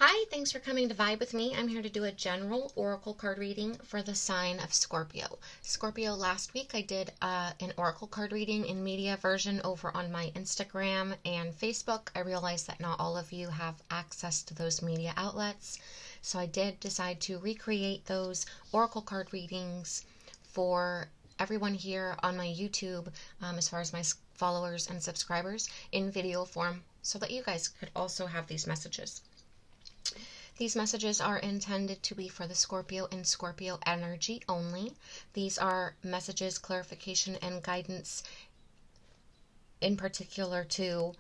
Hi, thanks for coming to Vibe with me. I'm here to do a general oracle card reading for the sign of Scorpio. Scorpio, last week I did an oracle card reading in media version over on my Instagram and Facebook. I realized that not all of you have access to those media outlets, so I did decide to recreate those oracle card readings for everyone here on my YouTube, as far as my followers and subscribers, in video form so that you guys could also have these messages. These messages are intended to be for the Scorpio and Scorpio energy only. These are messages, clarification, and guidance in particular to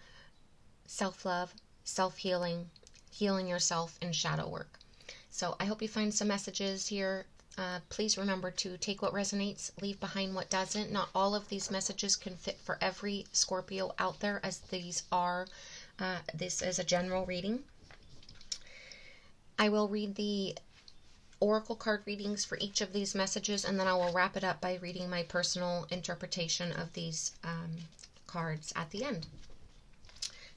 self-love, self-healing, healing yourself, and shadow work. So I hope you find some messages here. Please remember to take what resonates, leave behind what doesn't. Not all of these messages can fit for every Scorpio out there, as this is a general reading. I will read the oracle card readings for each of these messages, and then I will wrap it up by reading my personal interpretation of these cards at the end.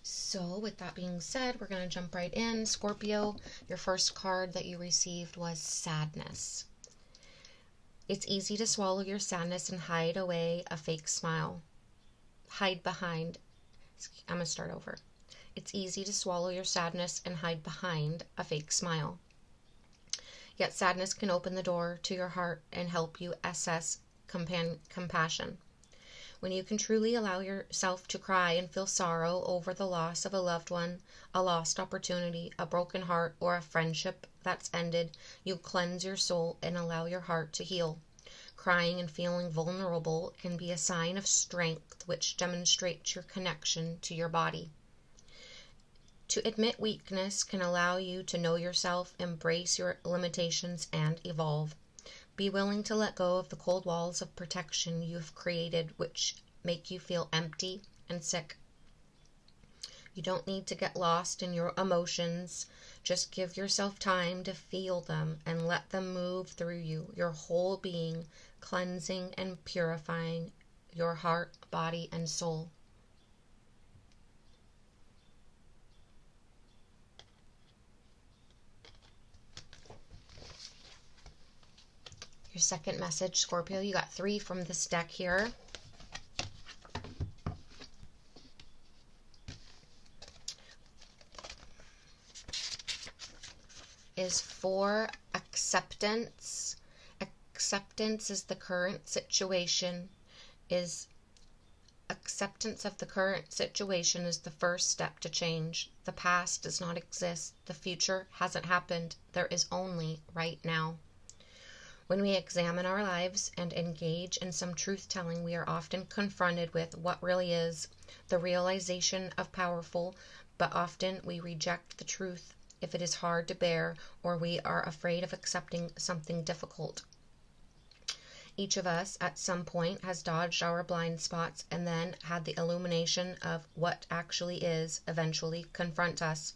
So with that being said, we're going to jump right in. Scorpio, your first card that you received was sadness. It's easy to swallow your sadness and hide away a fake smile. Hide behind. I'm going to start over. It's easy to swallow your sadness and hide behind a fake smile. Yet sadness can open the door to your heart and help you assess compassion. When you can truly allow yourself to cry and feel sorrow over the loss of a loved one, a lost opportunity, a broken heart, or a friendship that's ended, you cleanse your soul and allow your heart to heal. Crying and feeling vulnerable can be a sign of strength, which demonstrates your connection to your body. To admit weakness can allow you to know yourself, embrace your limitations, and evolve. Be willing to let go of the cold walls of protection you've created, which make you feel empty and sick. You don't need to get lost in your emotions. Just give yourself time to feel them and let them move through you, your whole being, cleansing and purifying your heart, body, and soul. Your second message, Scorpio, you got 3 from this deck here. Is for acceptance. Acceptance is the current situation. Acceptance of the current situation is the first step to change. The past does not exist. The future hasn't happened. There is only right now. When we examine our lives and engage in some truth-telling, we are often confronted with what really is, the realization of powerful, but often we reject the truth if it is hard to bear or we are afraid of accepting something difficult. Each of us at some point has dodged our blind spots and then had the illumination of what actually is eventually confront us.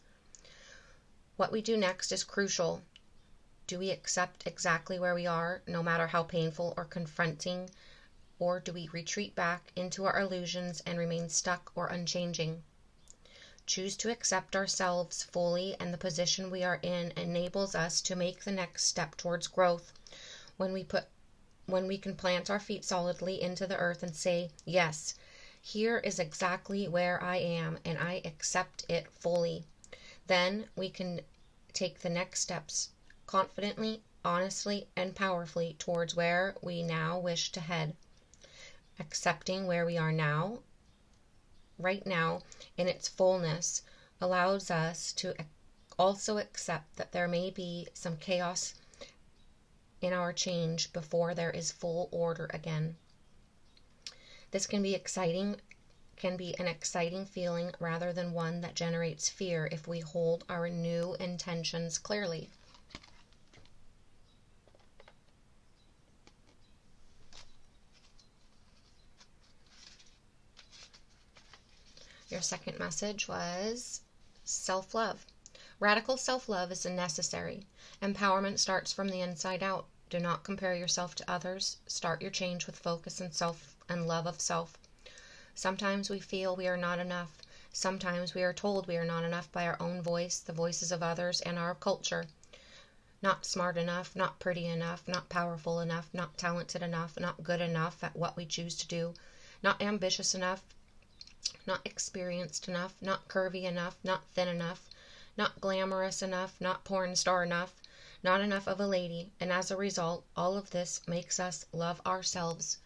What we do next is crucial. Do we accept exactly where we are, no matter how painful or confronting, or do we retreat back into our illusions and remain stuck or unchanging? Choose to accept ourselves fully, and the position we are in enables us to make the next step towards growth. When we can plant our feet solidly into the earth and say, yes, here is exactly where I am, and I accept it fully, then we can take the next steps confidently, honestly, and powerfully towards where we now wish to head. Accepting where we are now, right now, in its fullness, allows us to also accept that there may be some chaos in our change before there is full order again. This can be an exciting feeling rather than one that generates fear if we hold our new intentions clearly. Your second message was self-love. Radical self-love is necessary. Empowerment starts from the inside out. Do not compare yourself to others. Start your change with focus and love of self. Sometimes we feel we are not enough. Sometimes we are told we are not enough by our own voice, the voices of others, and our culture. Not smart enough, not pretty enough, not powerful enough, not talented enough, not good enough at what we choose to do, not ambitious enough, not experienced enough, not curvy enough, not thin enough, not glamorous enough, not porn star enough, not enough of a lady. And as a result, all of this makes us love ourselves,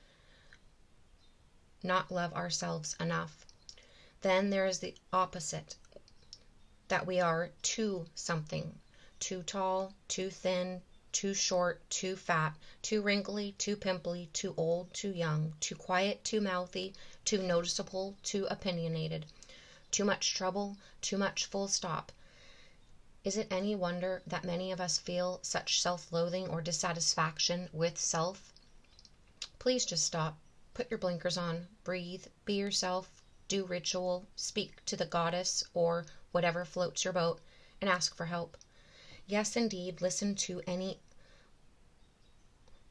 not love ourselves enough. Then there is the opposite, that we are too something. Too tall, too thin, too short, too fat, too wrinkly, too pimply, too old, too young, too quiet, too mouthy, too noticeable, too opinionated, too much trouble, too much full stop. Is it any wonder that many of us feel such self-loathing or dissatisfaction with self? Please just stop. Put your blinkers on. Breathe. Be yourself. Do ritual. Speak to the goddess or whatever floats your boat and ask for help. Yes, indeed, listen to any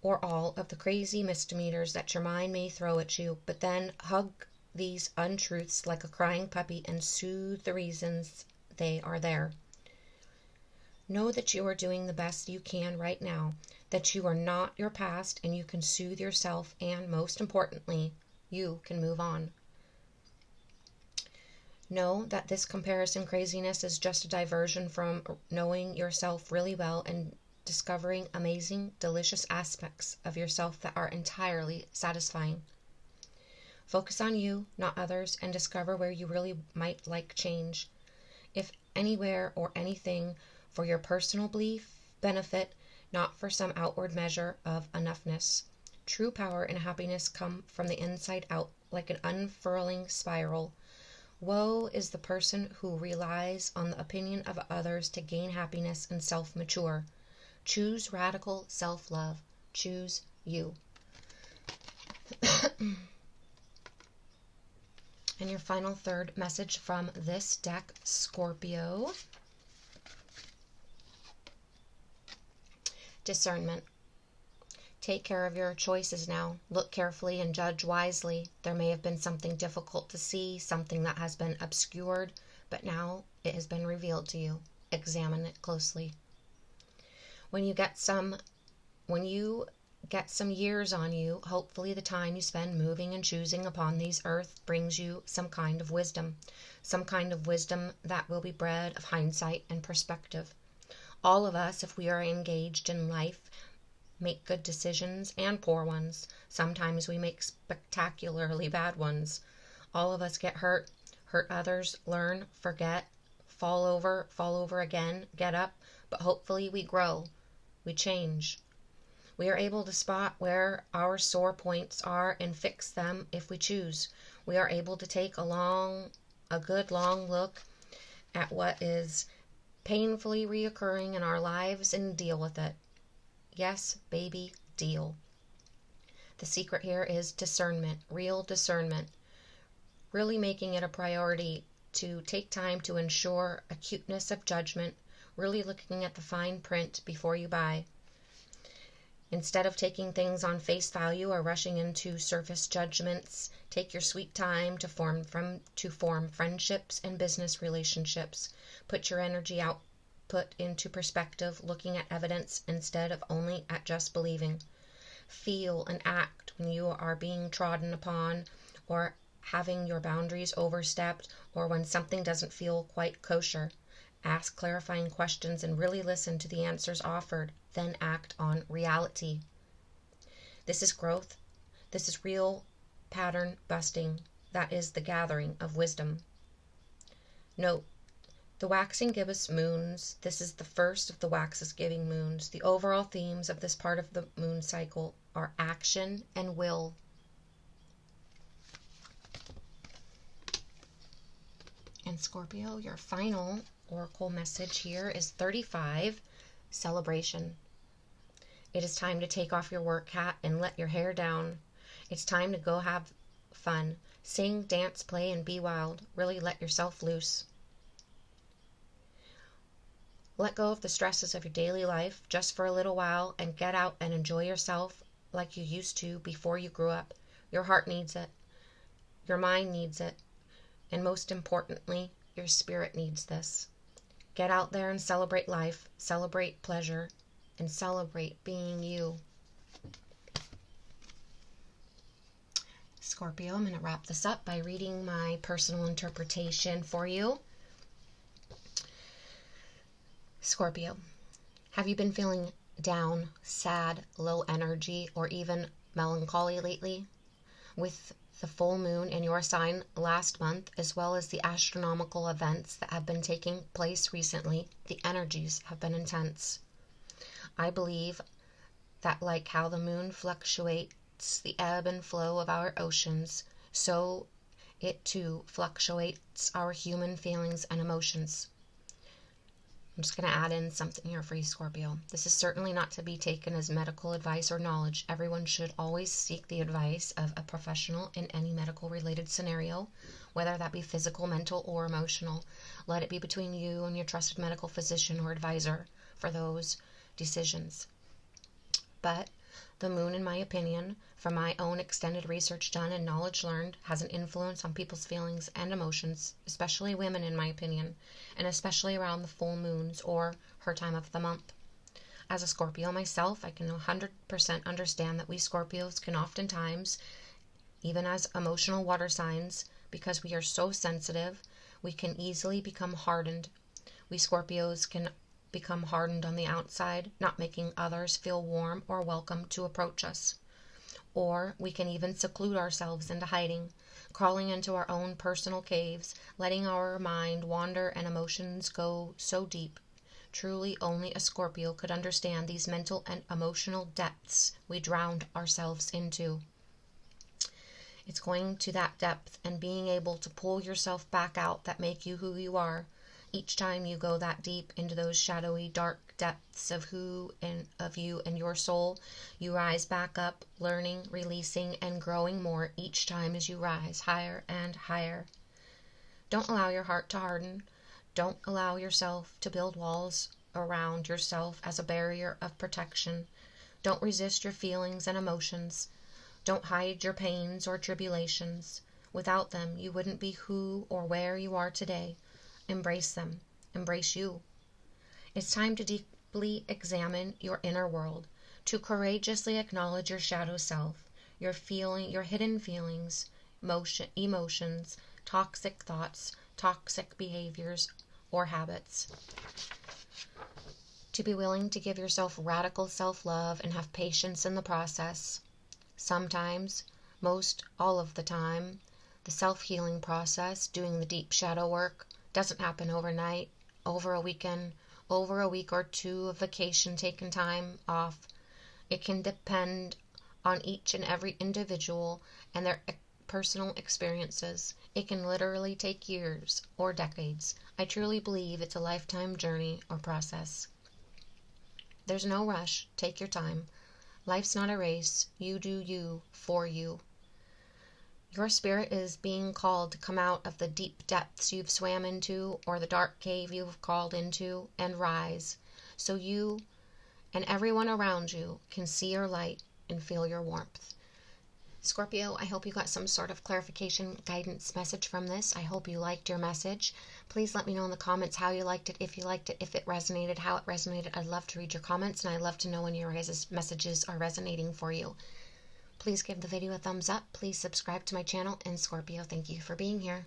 or all of the crazy misdemeanors that your mind may throw at you, but then hug these untruths like a crying puppy and soothe the reasons they are there. Know that you are doing the best you can right now, that you are not your past, and you can soothe yourself, and most importantly, you can move on. Know that this comparison craziness is just a diversion from knowing yourself really well and discovering amazing, delicious aspects of yourself that are entirely satisfying. Focus on you, not others, and discover where you really might like change, if anywhere or anything, for your personal belief, benefit, not for some outward measure of enoughness. True power and happiness come from the inside out, like an unfurling spiral. Woe is the person who relies on the opinion of others to gain happiness and self-mature. Choose radical self-love. Choose you. And your final third message from this deck, Scorpio. Discernment. Take care of your choices now. Look carefully and judge wisely. There may have been something difficult to see, something that has been obscured, but now it has been revealed to you. Examine it closely. When you get some years on you, hopefully the time you spend moving and choosing upon these earth brings you some kind of wisdom that will be bred of hindsight and perspective. All of us, if we are engaged in life, make good decisions and poor ones. Sometimes we make spectacularly bad ones. All of us get hurt others, learn, forget, fall over again, get up, but hopefully we grow, we change. We are able to spot where our sore points are and fix them if we choose. We are able to take a good long look at what is painfully reoccurring in our lives and deal with it. Yes, baby, deal. The secret here is discernment, real discernment. Really making it a priority to take time to ensure acuteness of judgment, really looking at the fine print before you buy. Instead of taking things on face value or rushing into surface judgments, take your sweet time to form friendships and business relationships. Put your energy output into perspective, looking at evidence instead of only at just believing. Feel and act when you are being trodden upon or having your boundaries overstepped, or when something doesn't feel quite kosher. Ask clarifying questions and really listen to the answers offered, then act on reality. This is growth. This is real pattern busting. That is the gathering of wisdom. Note, the waxing gibbous moons, this is the first of the waxes giving moons. The overall themes of this part of the moon cycle are action and will. And Scorpio, your final oracle message here is 35, celebration. It is time to take off your work hat and let your hair down. It's time to go have fun. Sing, dance, play, and be wild. Really let yourself loose. Let go of the stresses of your daily life just for a little while and get out and enjoy yourself like you used to before you grew up. Your heart needs it. Your mind needs it. And most importantly, your spirit needs this. Get out there and celebrate life, celebrate pleasure, and celebrate being you. Scorpio, I'm going to wrap this up by reading my personal interpretation for you. Scorpio, have you been feeling down, sad, low energy, or even melancholy lately? With the full moon in your sign last month, as well as the astronomical events that have been taking place recently, the energies have been intense. I believe that like how the moon fluctuates the ebb and flow of our oceans, so it too fluctuates our human feelings and emotions. I'm just going to add in something here for you, Scorpio. This is certainly not to be taken as medical advice or knowledge. Everyone should always seek the advice of a professional in any medical related scenario, whether that be physical, mental, or emotional. Let it be between you and your trusted medical physician or advisor for those decisions. But the moon, in my opinion, from my own extended research done and knowledge learned, has an influence on people's feelings and emotions, especially women, in my opinion, and especially around the full moons or her time of the month. As a Scorpio myself, I can 100% understand that we Scorpios can oftentimes, even as emotional water signs, because we are so sensitive, we can easily become hardened. We Scorpios can become hardened on the outside, not making others feel warm or welcome to approach us. Or we can even seclude ourselves into hiding, crawling into our own personal caves, letting our mind wander and emotions go so deep. Truly, only a Scorpio could understand these mental and emotional depths we drowned ourselves into. It's going to that depth and being able to pull yourself back out that make you who you are. Each time you go that deep into those shadowy, dark depths of you and your soul, you rise back up, learning, releasing, and growing more each time as you rise higher and higher. Don't allow your heart to harden. Don't allow yourself to build walls around yourself as a barrier of protection. Don't resist your feelings and emotions. Don't hide your pains or tribulations. Without them, you wouldn't be who or where you are today. Embrace them. Embrace you. It's time to deeply examine your inner world, to courageously acknowledge your shadow self, your hidden feelings, emotions, toxic thoughts, toxic behaviors, or habits. To be willing to give yourself radical self-love and have patience in the process. Sometimes, most all of the time, the self-healing process, doing the deep shadow work, doesn't happen overnight, over a weekend, over a week or two of vacation taken time off. It can depend on each and every individual and their personal experiences. It can literally take years or decades. I truly believe it's a lifetime journey or process. There's no rush. Take your time. Life's not a race. You do you for you. Your spirit is being called to come out of the deep depths you've swam into or the dark cave you've crawled into and rise, so you and everyone around you can see your light and feel your warmth. Scorpio, I hope you got some sort of clarification, guidance message from this. I hope you liked your message. Please let me know in the comments how you liked it, if it resonated, how it resonated. I'd love to read your comments, and I'd love to know when your guys' messages are resonating for you. Please give the video a thumbs up. Please subscribe to my channel. And Scorpio, thank you for being here.